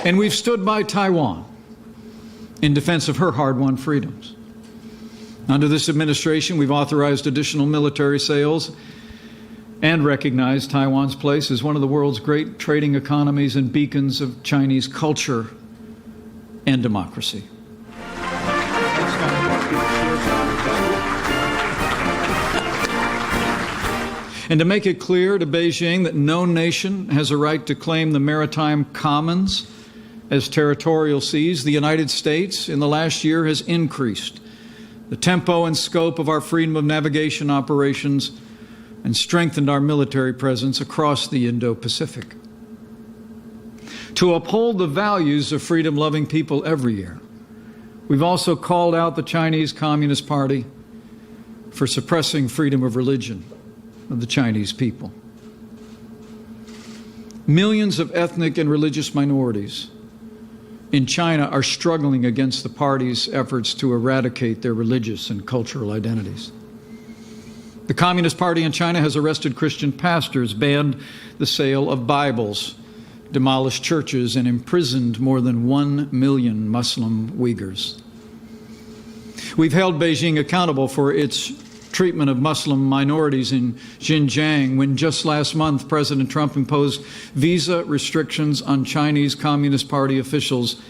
And we've stood by Taiwan in defense of her hard-won freedoms. Under this administration, we've authorized additional military sales and recognized Taiwan's place as one of the world's great trading economies and beacons of Chinese culture and democracy. And to make it clear to Beijing that no nation has a right to claim the maritime commons as territorial seas, the United States in the last year has increased the tempo and scope of our freedom of navigation operations and strengthened our military presence across the Indo-Pacific. To uphold the values of freedom-loving people everywhere, we've also called out the Chinese Communist Party for suppressing freedom of religion of the Chinese people. Millions of ethnic and religious minorities in China are struggling against the party's efforts to eradicate their religious and cultural identities. The Communist Party in China has arrested Christian pastors, banned the sale of Bibles, demolished churches, and imprisoned more than 1 million Muslim Uyghurs. We've held Beijing accountable for its treatment of Muslim minorities in Xinjiang when just last month President Trump imposed visa restrictions on Chinese Communist Party officials,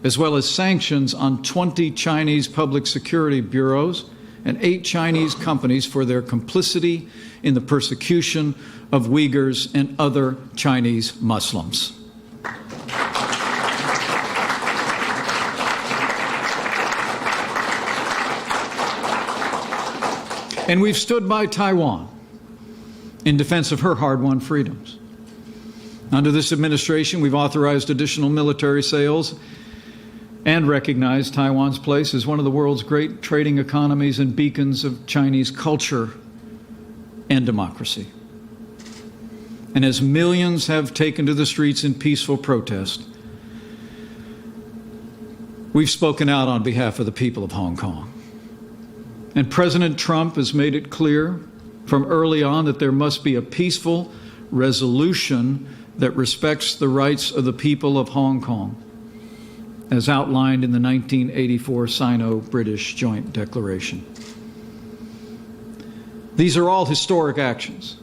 as well as sanctions on 20 Chinese public security bureaus and 8 Chinese companies for their complicity in the persecution of Uyghurs and other Chinese Muslims. And we've stood by Taiwan in defense of her hard-won freedoms. Under this administration, we've authorized additional military sales and recognized Taiwan's place as one of the world's great trading economies and beacons of Chinese culture and democracy. And as millions have taken to the streets in peaceful protest, we've spoken out on behalf of the people of Hong Kong. And President Trump has made it clear from early on that there must be a peaceful resolution that respects the rights of the people of Hong Kong, as outlined in the 1984 Sino-British Joint Declaration. These are all historic actions,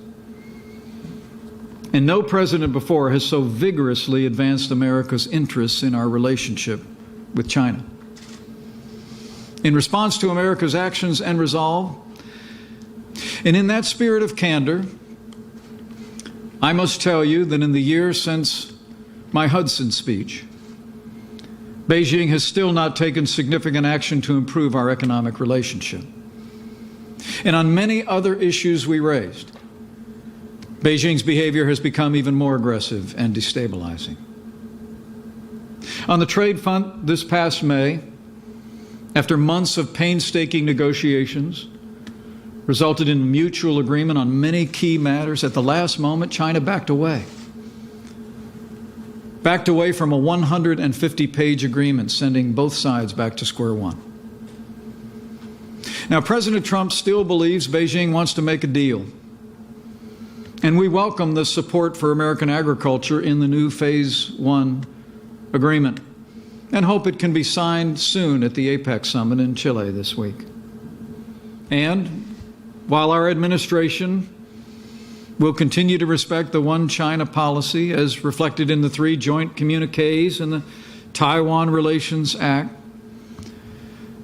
and no president before has so vigorously advanced America's interests in our relationship with China. In response to America's actions and resolve, and in that spirit of candor, I must tell you that in the years since my Hudson speech, Beijing has still not taken significant action to improve our economic relationship. And on many other issues we raised, Beijing's behavior has become even more aggressive and destabilizing. On the trade front this past May, after months of painstaking negotiations, resulted in mutual agreement on many key matters, at the last moment, China backed away from a 150-page agreement, sending both sides back to square one. Now, President Trump still believes Beijing wants to make a deal, and we welcome the support for American agriculture in the new Phase 1 agreement, and hope it can be signed soon at the APEC summit in Chile this week. And while our administration will continue to respect the One China policy as reflected in the 3 joint communiques and the Taiwan Relations Act,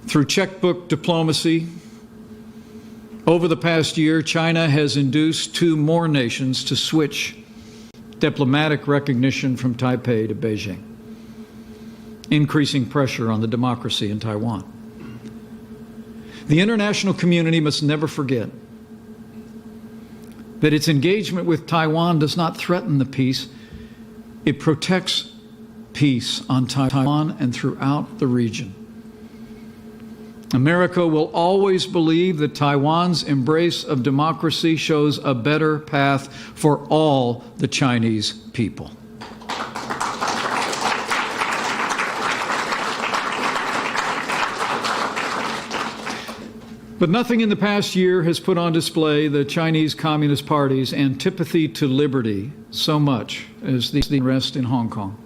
through checkbook diplomacy, over the past year, China has induced 2 more nations to switch diplomatic recognition from Taipei to Beijing, increasing pressure on the democracy in Taiwan. The international community must never forget that its engagement with Taiwan does not threaten the peace. It protects peace on Taiwan and throughout the region. America will always believe that Taiwan's embrace of democracy shows a better path for all the Chinese people. But nothing in the past year has put on display the Chinese Communist Party's antipathy to liberty so much as the unrest in Hong Kong.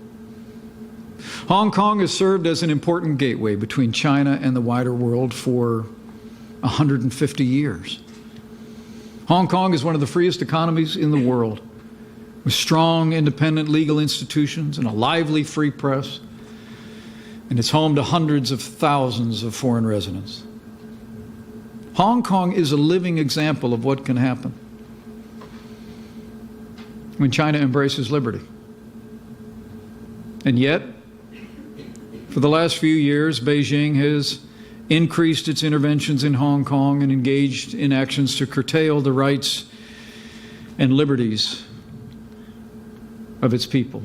Hong Kong has served as an important gateway between China and the wider world for 150 years. Hong Kong is one of the freest economies in the world, with strong, independent legal institutions and a lively free press, and it's home to hundreds of thousands of foreign residents. Hong Kong is a living example of what can happen when China embraces liberty. And yet, for the last few years, Beijing has increased its interventions in Hong Kong and engaged in actions to curtail the rights and liberties of its people.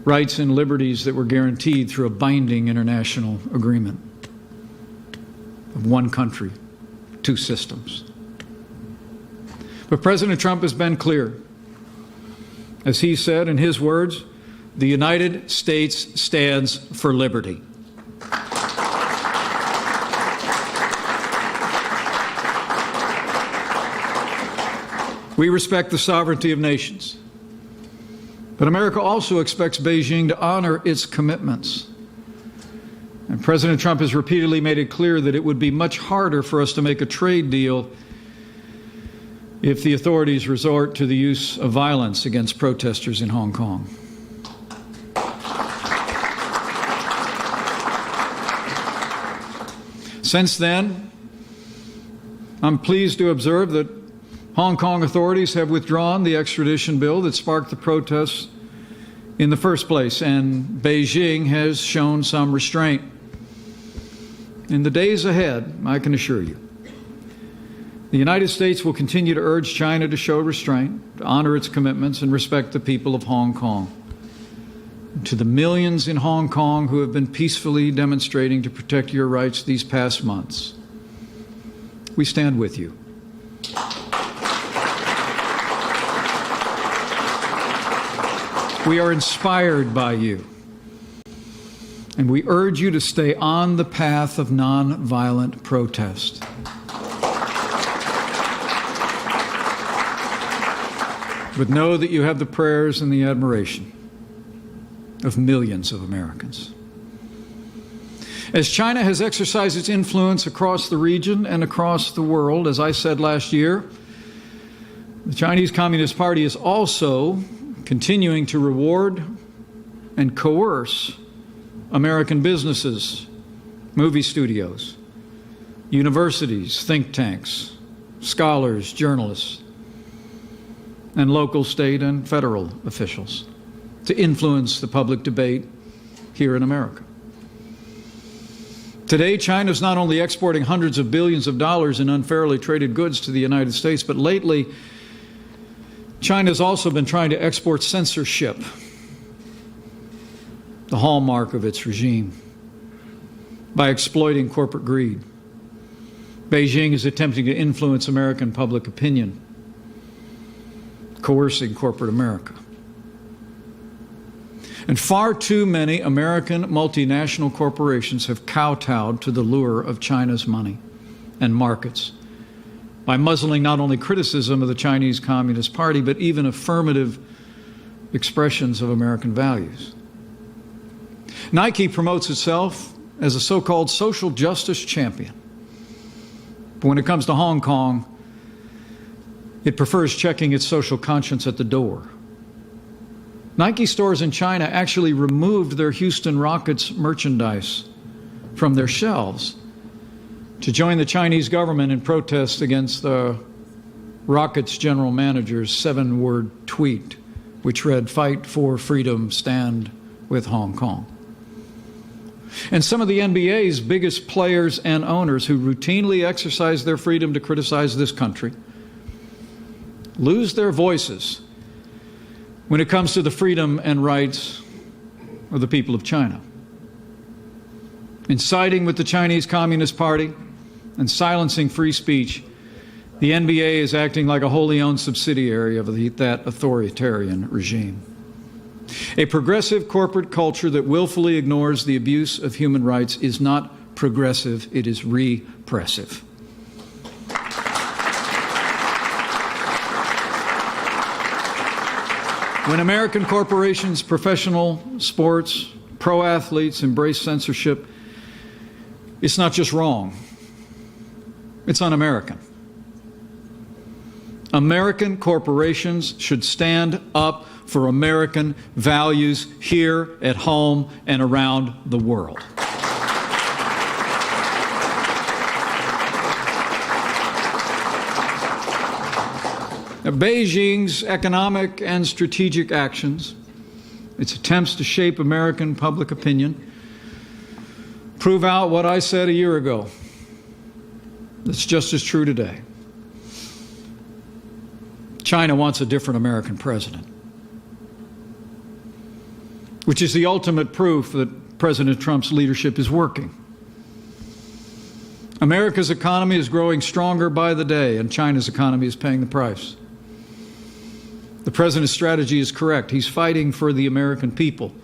Rights and liberties that were guaranteed through a binding international agreement of one country, two systems. But President Trump has been clear. As he said in his words, the United States stands for liberty. We respect the sovereignty of nations. But America also expects Beijing to honor its commitments. And President Trump has repeatedly made it clear that it would be much harder for us to make a trade deal if the authorities resort to the use of violence against protesters in Hong Kong. Since then, I'm pleased to observe that Hong Kong authorities have withdrawn the extradition bill that sparked the protests in the first place, and Beijing has shown some restraint. In the days ahead, I can assure you, the United States will continue to urge China to show restraint, to honor its commitments, and respect the people of Hong Kong. To the millions in Hong Kong who have been peacefully demonstrating to protect your rights these past months, we stand with you. We are inspired by you, and we urge you to stay on the path of nonviolent protest. But know that you have the prayers and the admiration of millions of Americans. As China has exercised its influence across the region and across the world, as I said last year, the Chinese Communist Party is also continuing to reward and coerce American businesses, movie studios, universities, think tanks, scholars, journalists, and local, state, and federal officials to influence the public debate here in America. Today, China is not only exporting hundreds of billions of dollars in unfairly traded goods to the United States, but lately, China has also been trying to export censorship, the hallmark of its regime, by exploiting corporate greed. Beijing is attempting to influence American public opinion, coercing corporate America. And far too many American multinational corporations have kowtowed to the lure of China's money and markets by muzzling not only criticism of the Chinese Communist Party, but even affirmative expressions of American values. Nike promotes itself as a so-called social justice champion. But when it comes to Hong Kong, it prefers checking its social conscience at the door. Nike stores in China actually removed their Houston Rockets merchandise from their shelves to join the Chinese government in protest against the Rockets general manager's 7-word tweet, which read, "Fight for freedom, stand with Hong Kong." And some of the NBA's biggest players and owners who routinely exercise their freedom to criticize this country lose their voices when it comes to the freedom and rights of the people of China. In siding with the Chinese Communist Party and silencing free speech, the NBA is acting like a wholly owned subsidiary of that authoritarian regime. A progressive corporate culture that willfully ignores the abuse of human rights is not progressive, it is repressive. When American corporations, professional sports, pro athletes embrace censorship, it's not just wrong, it's un-American. American corporations should stand up for American values here at home and around the world. Now, Beijing's economic and strategic actions, its attempts to shape American public opinion, prove out what I said a year ago. It's just as true today. China wants a different American president, which is the ultimate proof that President Trump's leadership is working. America's economy is growing stronger by the day, and China's economy is paying the price. The president's strategy is correct. He's fighting for the American people,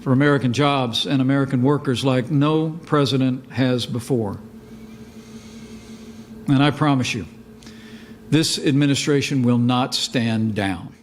for American jobs and American workers like no president has before. And I promise you, this administration will not stand down.